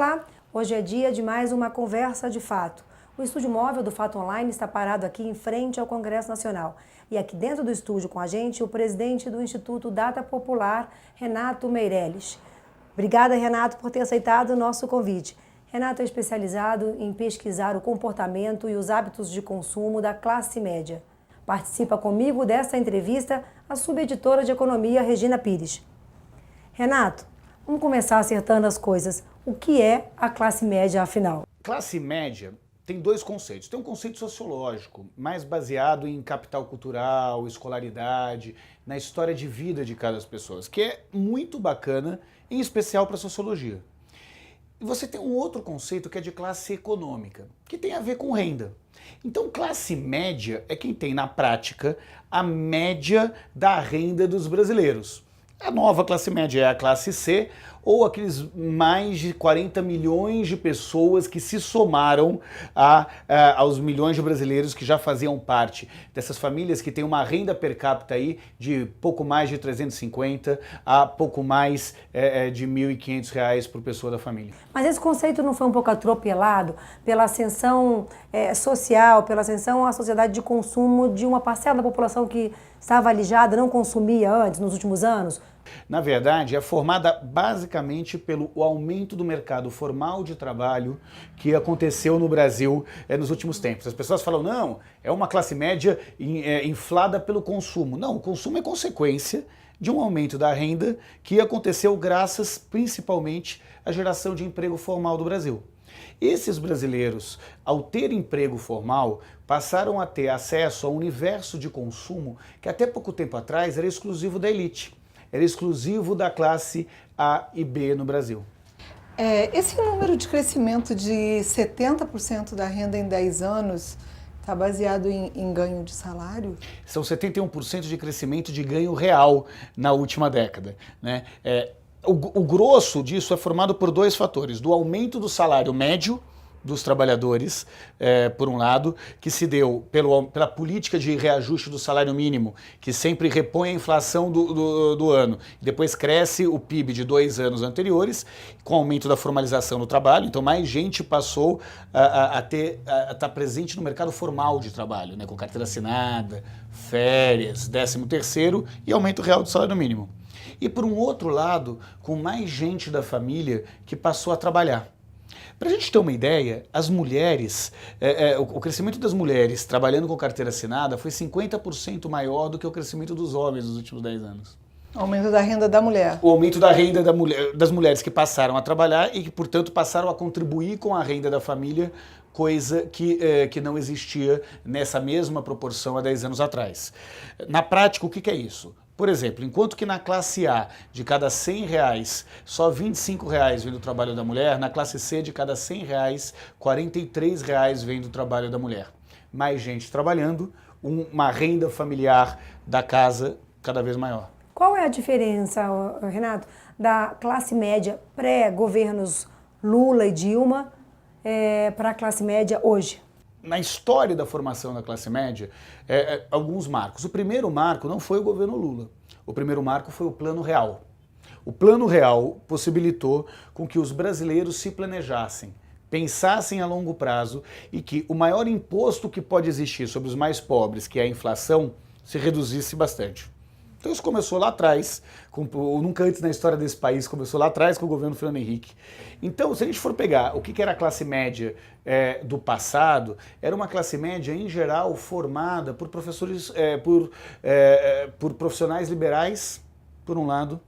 Olá, hoje é dia de mais uma conversa de fato. O estúdio móvel do Fato Online está parado aqui em frente ao Congresso Nacional. E aqui dentro do estúdio com a gente, o presidente do Instituto Data Popular, Renato Meirelles. Obrigada, Renato, por ter aceitado o nosso convite. Renato é especializado em pesquisar o comportamento e os hábitos de consumo da classe média. Participa comigo desta entrevista a subeditora de Economia, Regina Pires. Renato, vamos começar acertando as coisas. O que é a classe média, afinal? Classe média tem dois conceitos. Tem um conceito sociológico, mais baseado em capital cultural, escolaridade, na história de vida de cada pessoa, que é muito bacana, em especial para a sociologia. E você tem um outro conceito que é de classe econômica, que tem a ver com renda. Então, classe média é quem tem, na prática, a média da renda dos brasileiros. A nova classe média é a classe C, ou aqueles mais de 40 milhões de pessoas que se somaram aos milhões de brasileiros que já faziam parte dessas famílias que têm uma renda per capita aí de pouco mais de 350 a pouco mais de R$ 1.500 por pessoa da família. Mas esse conceito não foi um pouco atropelado pela ascensão social, pela ascensão à sociedade de consumo de uma parcela da população que estava alijada, não consumia antes, nos últimos anos? Na verdade, é formada basicamente pelo aumento do mercado formal de trabalho que aconteceu no Brasil nos últimos tempos. As pessoas falam, não, é uma classe média inflada pelo consumo. Não, o consumo é consequência de um aumento da renda que aconteceu graças principalmente à geração de emprego formal do Brasil. Esses brasileiros, ao ter emprego formal, passaram a ter acesso a um universo de consumo que até pouco tempo atrás era exclusivo da elite. Era exclusivo da classe A e B no Brasil. Esse número de crescimento de 70% da renda em 10 anos está baseado em ganho de salário? São 71% de crescimento de ganho real na última década, né? O grosso disso é formado por dois fatores: do aumento do salário médio dos trabalhadores, por um lado, que se deu pela política de reajuste do salário mínimo, que sempre repõe a inflação do ano, depois cresce o PIB de 2 anos anteriores, com o aumento da formalização do trabalho, então mais gente passou a estar presente no mercado formal de trabalho, né, com carteira assinada, férias, 13º e aumento real do salário mínimo. E por um outro lado, com mais gente da família que passou a trabalhar. Para a gente ter uma ideia, as mulheres, o crescimento das mulheres trabalhando com carteira assinada foi 50% maior do que o crescimento dos homens nos últimos 10 anos. Aumento da renda da mulher. O aumento da renda das mulheres que passaram a trabalhar e que, portanto, passaram a contribuir com a renda da família, coisa que não existia nessa mesma proporção há 10 anos atrás. Na prática, o que é isso? Por exemplo, enquanto que na classe A, de cada R$100, só R$25 vem do trabalho da mulher, na classe C, de cada R$100, R$43 vem do trabalho da mulher. Mais gente trabalhando, uma renda familiar da casa cada vez maior. Qual é a diferença, Renato, da classe média pré-governos Lula e Dilma para a classe média hoje? Na história da formação da classe média, alguns marcos. O primeiro marco não foi o governo Lula. O primeiro marco foi o Plano Real. O Plano Real possibilitou com que os brasileiros se planejassem, pensassem a longo prazo e que o maior imposto que pode existir sobre os mais pobres, que é a inflação, se reduzisse bastante. Então isso começou lá atrás, nunca antes na história desse país, começou lá atrás com o governo Fernando Henrique. Então, se a gente for pegar o que era a classe média do passado, era uma classe média, em geral, formada por professores, por profissionais liberais, por um lado,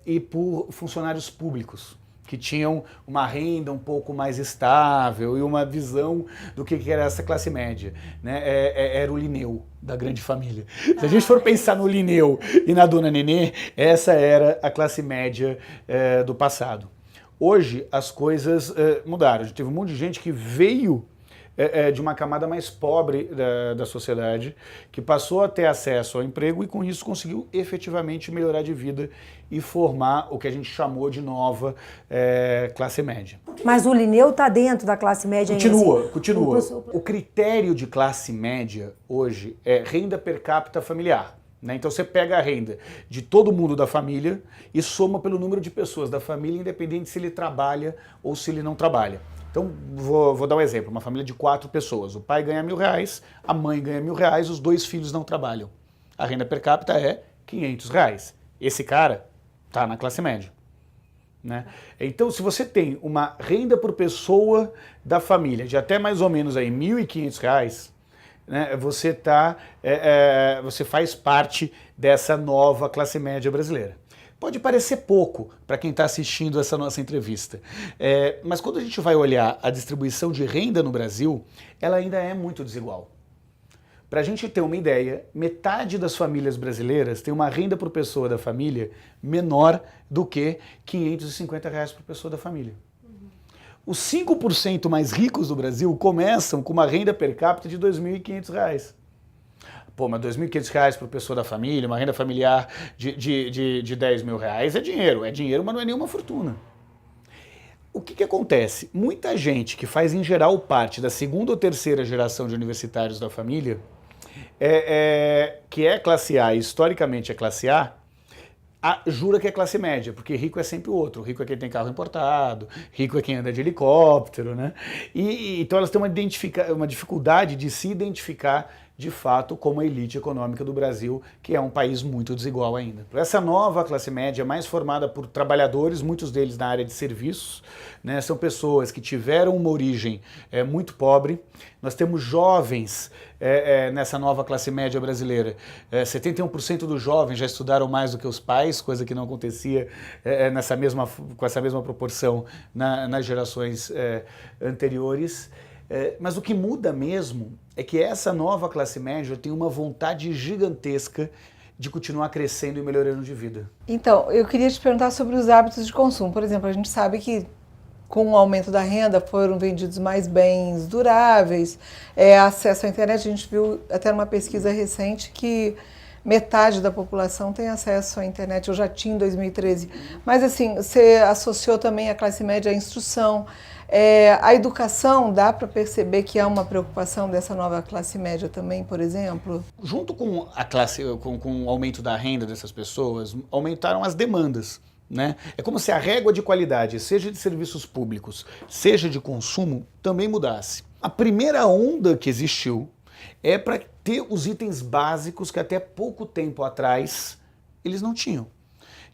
e por funcionários públicos, que tinham uma renda um pouco mais estável e uma visão do que era essa classe média, né? Era o Linneu da grande família. Se a gente for pensar no Linneu e na Dona Nenê, essa era a classe média do passado. Hoje as coisas mudaram. A gente teve um monte de gente que veio de uma camada mais pobre da sociedade, que passou a ter acesso ao emprego e com isso conseguiu efetivamente melhorar de vida e formar o que a gente chamou de nova classe média. Mas o Linneu está dentro da classe média ainda? Continua. O critério de classe média hoje é renda per capita familiar. Né? Então você pega a renda de todo mundo da família e soma pelo número de pessoas da família, independente se ele trabalha ou se ele não trabalha. Então vou dar um exemplo, uma família de 4 pessoas, o pai ganha R$1.000, a mãe ganha R$1.000, os 2 filhos não trabalham. A renda per capita é R$500. Esse cara está na classe média. Né? Então, se você tem uma renda por pessoa da família de até mais ou menos aí R$1.500, né, você faz parte dessa nova classe média brasileira. Pode parecer pouco para quem está assistindo essa nossa entrevista, mas quando a gente vai olhar a distribuição de renda no Brasil, ela ainda é muito desigual. Para a gente ter uma ideia, metade das famílias brasileiras tem uma renda por pessoa da família menor do que R$550 por pessoa da família. Os 5% mais ricos do Brasil começam com uma renda per capita de R$2.500. Pô, mas R$2.500 por pessoa da família, uma renda familiar de R$10.000 é dinheiro, mas não é nenhuma fortuna. O que acontece? Muita gente que faz em geral parte da segunda ou terceira geração de universitários da família, que é classe A e historicamente é classe A, jura que é classe média, porque rico é sempre o outro. Rico é quem tem carro importado, rico é quem anda de helicóptero, né? Então elas têm uma dificuldade de se identificar de fato como a elite econômica do Brasil, que é um país muito desigual ainda. Essa nova classe média é mais formada por trabalhadores, muitos deles na área de serviços, né? São pessoas que tiveram uma origem muito pobre. Nós temos jovens nessa nova classe média brasileira. 71% dos jovens já estudaram mais do que os pais, coisa que não acontecia com essa mesma proporção nas gerações anteriores. Mas o que muda mesmo é que essa nova classe média tem uma vontade gigantesca de continuar crescendo e melhorando de vida. Então, eu queria te perguntar sobre os hábitos de consumo. Por exemplo, a gente sabe que com o aumento da renda foram vendidos mais bens duráveis, acesso à internet. A gente viu até numa pesquisa recente que metade da população tem acesso à internet, eu já tinha em 2013. Mas assim, você associou também a classe média à instrução. A educação, dá para perceber que há uma preocupação dessa nova classe média também, por exemplo? Junto com com o aumento da renda dessas pessoas, aumentaram as demandas. Né? É como se a régua de qualidade, seja de serviços públicos, seja de consumo, também mudasse. A primeira onda que existiu é para ter os itens básicos que até pouco tempo atrás eles não tinham.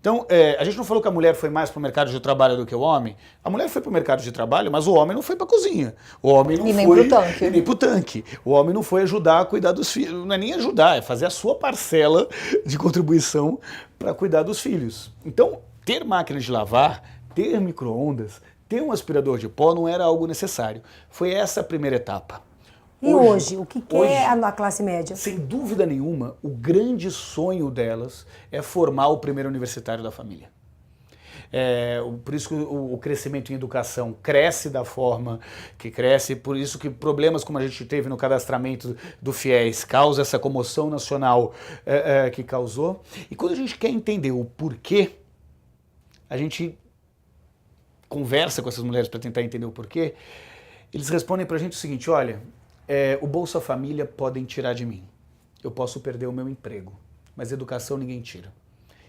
Então, a gente não falou que a mulher foi mais para o mercado de trabalho do que o homem. A mulher foi para o mercado de trabalho, mas o homem não foi para a cozinha. O homem não nem foi nem para o tanque. O homem não foi ajudar a cuidar dos filhos. Não é nem ajudar, é fazer a sua parcela de contribuição para cuidar dos filhos. Então, ter máquina de lavar, ter micro-ondas, ter um aspirador de pó não era algo necessário. Foi essa a primeira etapa. E hoje, o que é a classe média? Sem dúvida nenhuma, o grande sonho delas é formar o primeiro universitário da família. Por isso que o crescimento em educação cresce da forma que cresce, por isso que problemas como a gente teve no cadastramento do FIES causa essa comoção nacional que causou. E quando a gente quer entender o porquê, a gente conversa com essas mulheres para tentar entender o porquê, eles respondem para a gente o seguinte: olha, o Bolsa Família podem tirar de mim, eu posso perder o meu emprego, mas educação ninguém tira.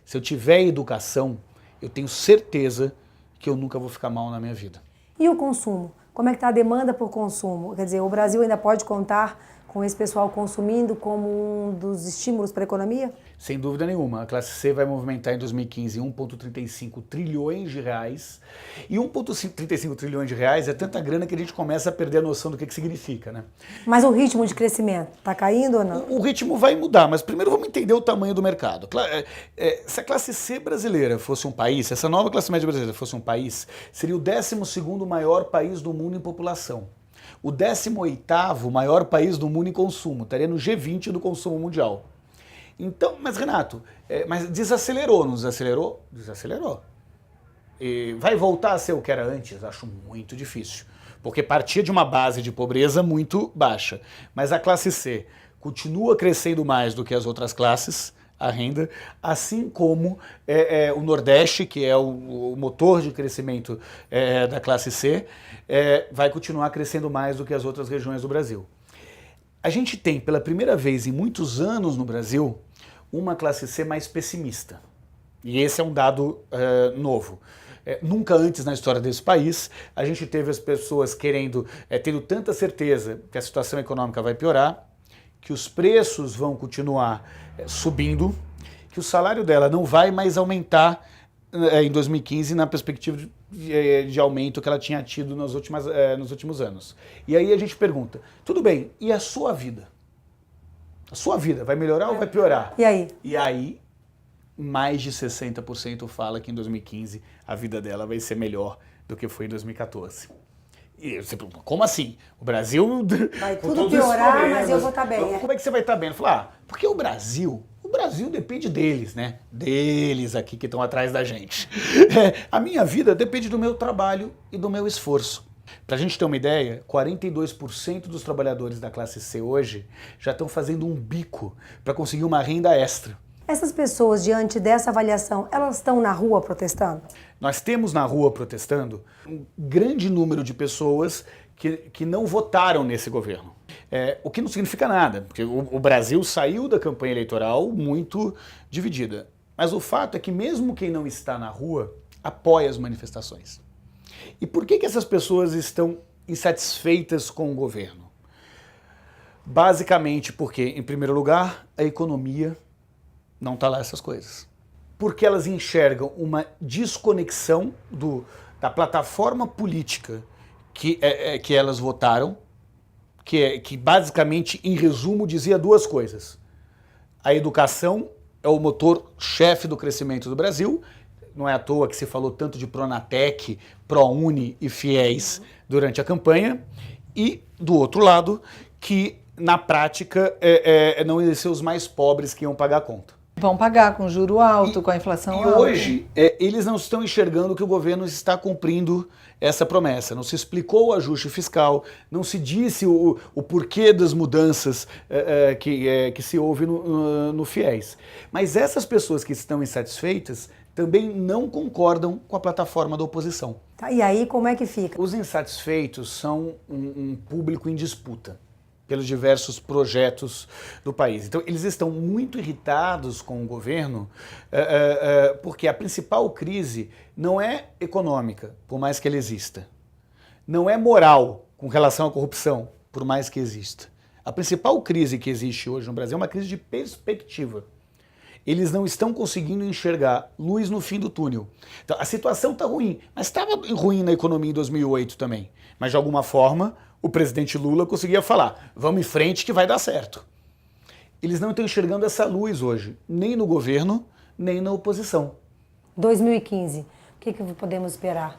Se eu tiver educação, eu tenho certeza que eu nunca vou ficar mal na minha vida. E o consumo? Como é que está a demanda por consumo? Quer dizer, o Brasil ainda pode contar com esse pessoal consumindo como um dos estímulos para a economia? Sem dúvida nenhuma. A classe C vai movimentar em 2015 1,35 trilhões de reais. E 1,35 trilhões de reais é tanta grana que a gente começa a perder a noção do que significa, né? Mas o ritmo de crescimento está caindo ou não? O ritmo vai mudar, mas primeiro vamos entender o tamanho do mercado. Se a classe C brasileira fosse um país, se essa nova classe média brasileira fosse um país, seria o 12º maior país do mundo em população. O 18º maior país do mundo em consumo, estaria no G20 do consumo mundial. Então, mas Renato, mas desacelerou, não desacelerou? Desacelerou. E vai voltar a ser o que era antes? Acho muito difícil, porque partia de uma base de pobreza muito baixa. Mas a classe C continua crescendo mais do que as outras classes, a renda, assim como o Nordeste, que é o motor de crescimento da classe C, vai continuar crescendo mais do que as outras regiões do Brasil. A gente tem, pela primeira vez em muitos anos no Brasil, uma classe C mais pessimista. E esse é um dado novo. Nunca antes na história desse país a gente teve as pessoas tendo tanta certeza que a situação econômica vai piorar, que os preços vão continuar subindo, que o salário dela não vai mais aumentar em 2015 na perspectiva de aumento que ela tinha tido nos últimos anos. E aí a gente pergunta, tudo bem, e a sua vida? A sua vida vai melhorar ou vai piorar? E aí? E aí, mais de 60% fala que em 2015 a vida dela vai ser melhor do que foi em 2014. E você pergunta, como assim? O Brasil... Vai tudo piorar, mas eu vou estar bem. Como é que você vai estar bem? Ele falou, porque o Brasil depende deles, né? Deles aqui que estão atrás da gente. A minha vida depende do meu trabalho e do meu esforço. Para a gente ter uma ideia, 42% dos trabalhadores da classe C hoje já estão fazendo um bico para conseguir uma renda extra. Essas pessoas, diante dessa avaliação, elas estão na rua protestando? Nós temos na rua protestando um grande número de pessoas que não votaram nesse governo. O que não significa nada, porque o Brasil saiu da campanha eleitoral muito dividida. Mas o fato é que mesmo quem não está na rua apoia as manifestações. E por que essas pessoas estão insatisfeitas com o governo? Basicamente porque, em primeiro lugar, a economia não está lá essas coisas. Porque elas enxergam uma desconexão da plataforma política que elas votaram, que basicamente, em resumo, dizia duas coisas. A educação é o motor-chefe do crescimento do Brasil. Não é à toa que se falou tanto de Pronatec, ProUni e FIES durante a campanha. E, do outro lado, que, na prática, não iam ser os mais pobres que iam pagar a conta. Vão pagar com juro alto, com a inflação alta. E hoje, eles não estão enxergando que o governo está cumprindo essa promessa. Não se explicou o ajuste fiscal, não se disse o porquê das mudanças que se houve no FIES. Mas essas pessoas que estão insatisfeitas também não concordam com a plataforma da oposição. Tá, e aí como é que fica? Os insatisfeitos são um público em disputa pelos diversos projetos do país. Então, eles estão muito irritados com o governo porque a principal crise não é econômica, por mais que ela exista. Não é moral com relação à corrupção, por mais que exista. A principal crise que existe hoje no Brasil é uma crise de perspectiva. Eles não estão conseguindo enxergar luz no fim do túnel. Então, a situação está ruim, mas estava ruim na economia em 2008 também. Mas, de alguma forma, o presidente Lula conseguia falar, vamos em frente que vai dar certo. Eles não estão enxergando essa luz hoje, nem no governo, nem na oposição. 2015, o que podemos esperar?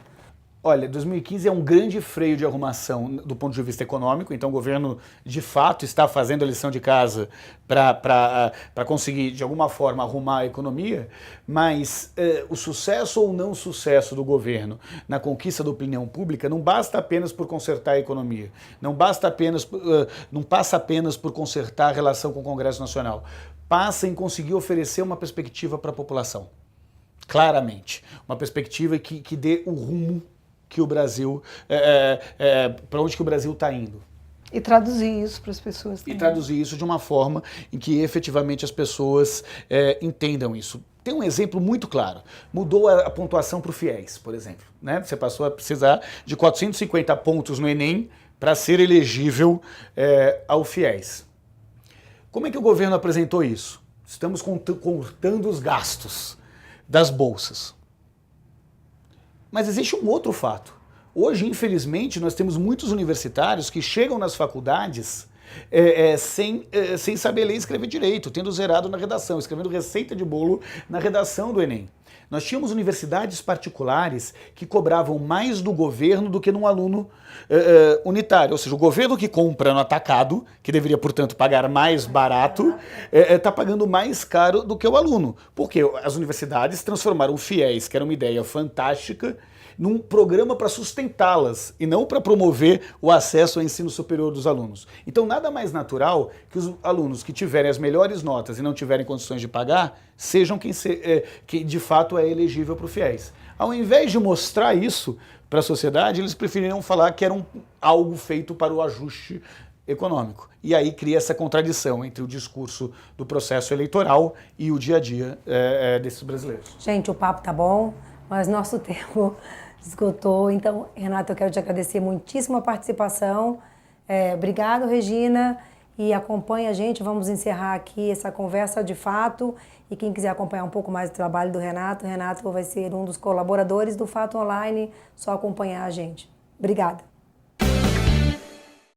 Olha, 2015 é um grande freio de arrumação do ponto de vista econômico, então o governo de fato está fazendo a lição de casa para conseguir de alguma forma arrumar a economia, mas o sucesso ou não sucesso do governo na conquista da opinião pública não basta apenas por consertar a economia, não passa apenas por consertar a relação com o Congresso Nacional, passa em conseguir oferecer uma perspectiva para a população, claramente, uma perspectiva que dê o rumo que o Brasil, para onde que o Brasil está indo. E traduzir isso para as pessoas também. E traduzir isso de uma forma em que efetivamente as pessoas entendam isso. Tem um exemplo muito claro. Mudou a pontuação para o FIES, por exemplo. Né? Você passou a precisar de 450 pontos no Enem para ser elegível ao FIES. Como é que o governo apresentou isso? Estamos cortando os gastos das bolsas. Mas existe um outro fato. Hoje, infelizmente, nós temos muitos universitários que chegam nas faculdades sem saber ler e escrever direito, tendo zerado na redação, escrevendo receita de bolo na redação do Enem. Nós tínhamos universidades particulares que cobravam mais do governo do que num aluno unitário. Ou seja, o governo que compra no atacado, que deveria, portanto, pagar mais barato, está pagando mais caro do que o aluno. Porque as universidades transformaram o FIES, que era uma ideia fantástica, num programa para sustentá-las e não para promover o acesso ao ensino superior dos alunos. Então, nada mais natural que os alunos que tiverem as melhores notas e não tiverem condições de pagar, sejam quem de fato é elegível para o FIES. Ao invés de mostrar isso para a sociedade, eles preferiram falar que era algo feito para o ajuste econômico. E aí cria essa contradição entre o discurso do processo eleitoral e o dia a dia desses brasileiros. Gente, o papo tá bom, mas nosso tempo esgotou. Então, Renato, eu quero te agradecer muitíssimo a participação. Obrigado, Regina. E acompanha a gente, vamos encerrar aqui essa conversa de fato. E quem quiser acompanhar um pouco mais do trabalho do Renato, Renato vai ser um dos colaboradores do Fato Online, só acompanhar a gente. Obrigada.